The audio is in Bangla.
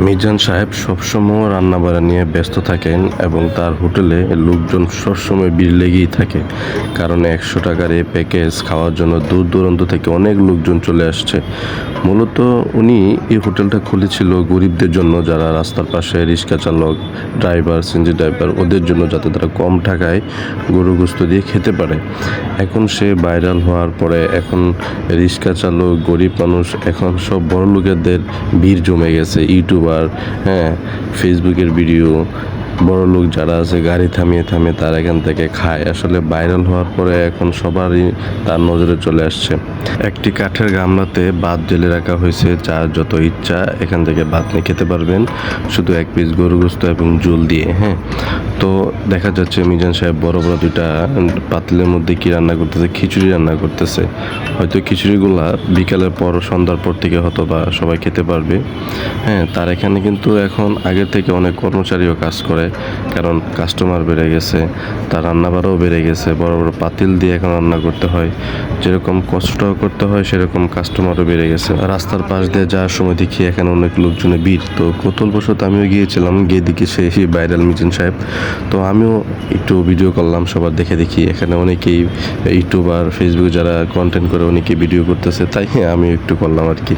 মিজান সাহেব সবসময় রান্নাবাড়া নিয়ে ব্যস্ত থাকেন এবং তার হোটেলে লোকজন সবসময় ভিড় লেগেই থাকে। কারণ 100 টাকার এই প্যাকেজ খাওয়ার জন্য দূর দূরান্ত থেকে অনেক লোকজন চলে আসছে। মূলত উনি এই হোটেলটা খুলেছিল গরিবদের জন্য, যারা রাস্তার পাশে রিক্সা চালক, ড্রাইভার, সিএনজি ড্রাইভার, ওদের জন্য, যাতে তারা কম টাকায় গরু গোস্ত দিয়ে খেতে পারে। এখন সে ভাইরাল হওয়ার পরে এখন রিক্সা চালক, গরিব মানুষ, এখন সব বড় লোকেদের ভিড় জমে গেছে। ইউটিউবার, হ্যাঁ, ফেসবুকের ভিডিও, বড় লোক যারা আছে গাড়ি থামিয়ে থামিয়ে তার এখান থেকে খায়। আসলে ভাইরাল হওয়ার পরে এখন সবারই তার নজরে চলে আসছে। একটি কাঠের গামলাতে ভাত ঢেলে রাখা হয়েছে, যার যত ইচ্ছা এখান থেকে ভাত নিয়ে খেতে পারবেন, শুধু 1 পিস গরু গোস্ত এবং ঝোল দিয়ে। হ্যাঁ, তো দেখা যাচ্ছে মিজান সাহেব বড় বড় দুইটা পাতিলের মধ্যে কি রান্না করতেছে, খিচুড়ি রান্না করতেছে। হয়তো খিচুড়িগুলা বিকালের পর, সন্ধ্যার পর থেকে হয়তো বা সবাই খেতে পারবে। হ্যাঁ, তার এখানে কিন্তু এখন আগের থেকে অনেক কর্মচারীও কাজ করে, কারণ কাস্টমার বেড়ে গেছে, তার রান্নাবাড়াও বেড়ে গেছে। বড় বড় পাতিল দিয়ে এখন রান্না করতে হয়, যেরকম কষ্ট করতে হয় সেরকম কাস্টমারও বেড়ে গেছে। রাস্তার পাশ দিয়ে যাওয়ার সময় দেখি এখানে অনেক লোকজনের ভিড়, তো কৌতূহলবশত আমিও গিয়েছিলাম, গিয়ে দেখি সেই ভাইরাল মিজান সাহেব। তো আমিও একটু ভিডিও করলাম, সবার দেখে দেখি এখানে অনেকেই ইউটিউবার, ফেসবুকে যারা কন্টেন্ট করে অনেকেই ভিডিও করতেছে, তাই আমিও একটু করলাম আর কি।